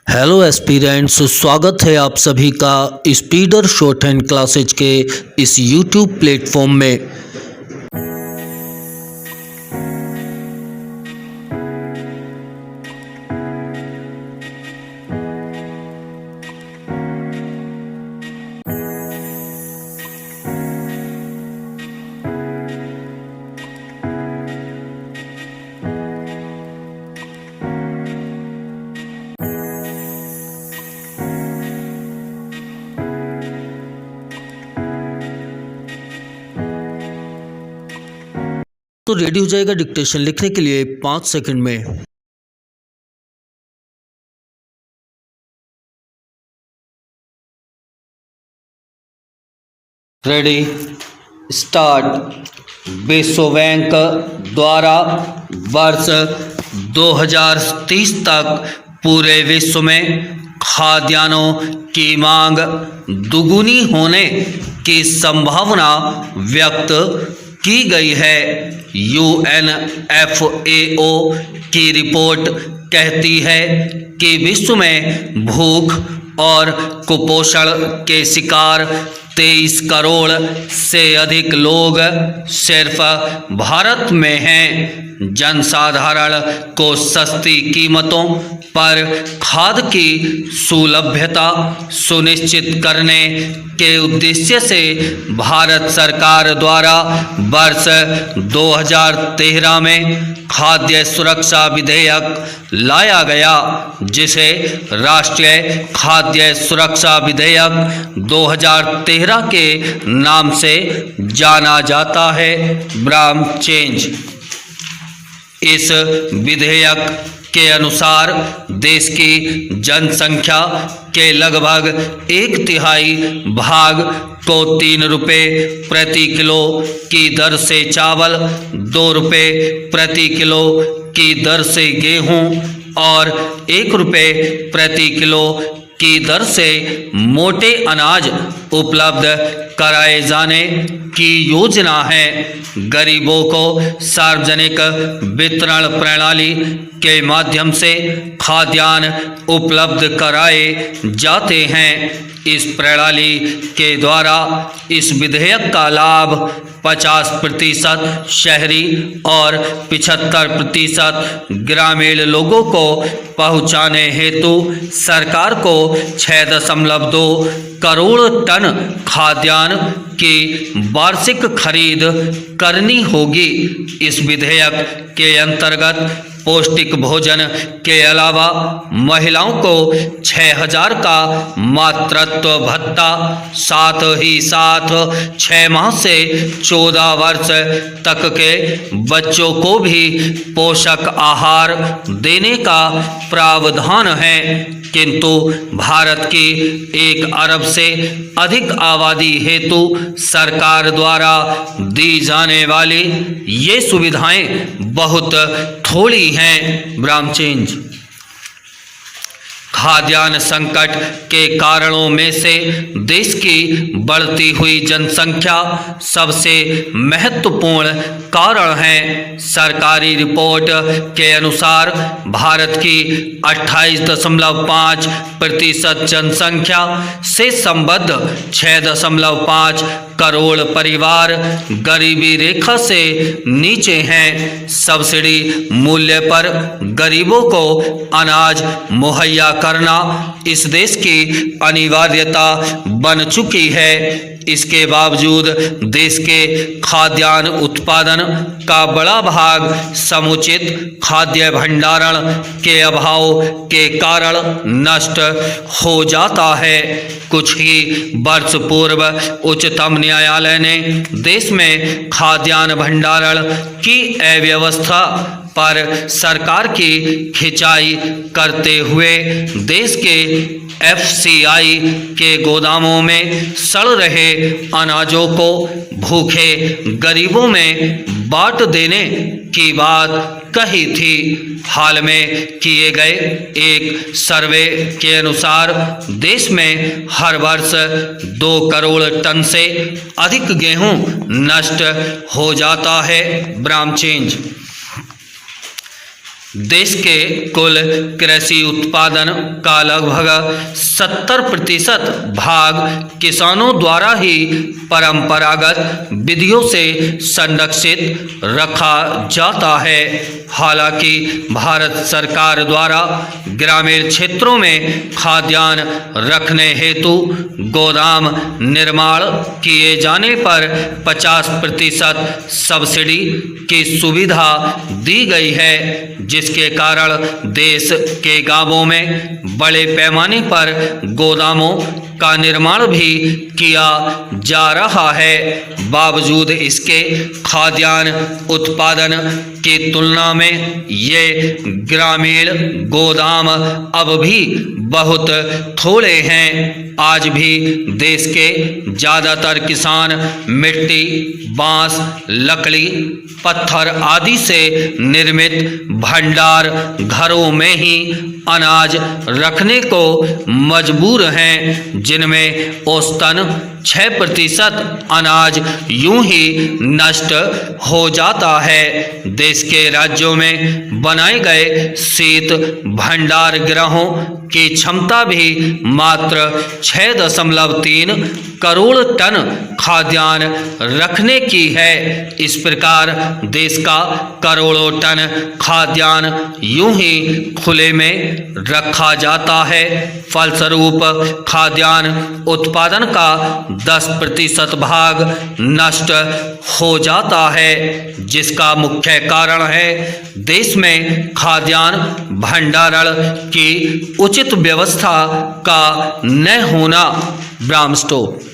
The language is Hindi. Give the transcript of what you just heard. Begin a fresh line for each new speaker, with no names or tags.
हेलो एस्पिरेंट्स, स्वागत है आप सभी का स्पीडर शॉर्ट हैंड क्लासेज के इस यूट्यूब प्लेटफॉर्म में। तो रेडी हो जाएगा डिक्टेशन लिखने के लिए 5 सेकंड में। Ready, start. विश्व बैंक द्वारा वर्ष 2030 तक पूरे विश्व में खाद्यान्नों की मांग दुगुनी होने की संभावना व्यक्त की गई है। UNFAO की रिपोर्ट कहती है कि विश्व में भूख और कुपोषण के शिकार 23 करोड़ से अधिक लोग सिर्फ भारत में हैं। जनसाधारण को सस्ती कीमतों पर खाद की सुलभ्यता सुनिश्चित करने के उद्देश्य से भारत सरकार द्वारा वर्ष 2013 में खाद्य सुरक्षा विधेयक लाया गया, जिसे राष्ट्रीय खाद्य सुरक्षा विधेयक 2013 के नाम से जाना जाता है। Bram change. इस विधेयक के अनुसार देश की जनसंख्या के लगभग 1/3 भाग को 3 रुपये प्रति किलो की दर से चावल, 2 रुपये प्रति किलो की दर से गेहूं और 1 रुपये प्रति किलो की दर से मोटे अनाज उपलब्ध कराए जाने की योजना है। गरीबों को सार्वजनिक वितरण प्रणाली के माध्यम से खाद्यान्न उपलब्ध कराए जाते हैं। इस प्रणाली के द्वारा इस विधेयक का लाभ 50% शहरी और 75% ग्रामीण लोगों को पहुंचाने हेतु सरकार को 6.2 करोड़ टन खाद्यान्न की वार्षिक खरीद करनी होगी। इस विधेयक के अंतर्गत पौष्टिक भोजन के अलावा महिलाओं को 6,000 का मातृत्व भत्ता, साथ ही साथ 6 माह से 14 वर्ष तक के बच्चों को भी पोषक आहार देने का प्रावधान है। किंतु भारत की 1 अरब से अधिक आबादी हेतु सरकार द्वारा दी जाने वाली ये सुविधाएं बहुत थोड़ी हैं। Bram change. खाद्यान्न संकट के कारणों में से देश की बढ़ती हुई जनसंख्या सबसे महत्वपूर्ण कारण है। सरकारी रिपोर्ट के अनुसार भारत की 28.5% जनसंख्या से संबद्ध 6.5 करोड़ परिवार गरीबी रेखा से नीचे हैं। सब्सिडी मूल्य पर गरीबों को अनाज मुहैया करना इस देश की अनिवार्यता बन चुकी है। इसके बावजूद देश के खाद्यान्न उत्पादन का बड़ा भाग समुचित खाद्य भंडारण के अभाव के कारण नष्ट हो जाता है। कुछ ही वर्ष पूर्व उच्चतम न्यायालय ने देश में खाद्यान्न भंडारण की अव्यवस्था पर सरकार की खिंचाई करते हुए देश के FCI के गोदामों में सड़ रहे अनाजों को भूखे गरीबों में बांट देने की बात कही थी। हाल में किए गए एक सर्वे के अनुसार देश में हर वर्ष 2 करोड़ टन से अधिक गेहूं नष्ट हो जाता है। Bram change. देश के कुल कृषि उत्पादन का लगभग 70% भाग किसानों द्वारा ही परंपरागत विधियों से संरक्षित रखा जाता है। हालांकि भारत सरकार द्वारा ग्रामीण क्षेत्रों में खाद्यान्न रखने हेतु गोदाम निर्माण किए जाने पर 50% सब्सिडी की सुविधा दी गई है, जिसके कारण देश के गांवों में बड़े पैमाने पर गोदामों का निर्माण भी किया जा रहा है। बावजूद इसके खाद्यान्न उत्पादन की तुलना में ये ग्रामीण गोदाम अब भी बहुत थोड़े हैं। आज भी देश के ज़्यादातर किसान मिट्टी, बांस, लकड़ी, पत्थर आदि से निर्मित भंडार घरों में ही अनाज रखने को मजबूर हैं, जिनमें औसतन 6% अनाज यूं ही नष्ट हो जाता है। देश के राज्यों में बनाए गए शीत भंडार गृहों की क्षमता भी मात्र 6.3 करोड़ टन खाद्यान्न रखने की है। इस प्रकार देश का करोड़ों टन खाद्यान्न यूं ही खुले में रखा जाता है। फलस्वरूप खाद्यान्न उत्पादन का 10% भाग नष्ट हो जाता है, जिसका मुख्य कारण है देश में खाद्यान्न भंडारण की उचित व्यवस्था का न होना। ब्राह्म स्टोव।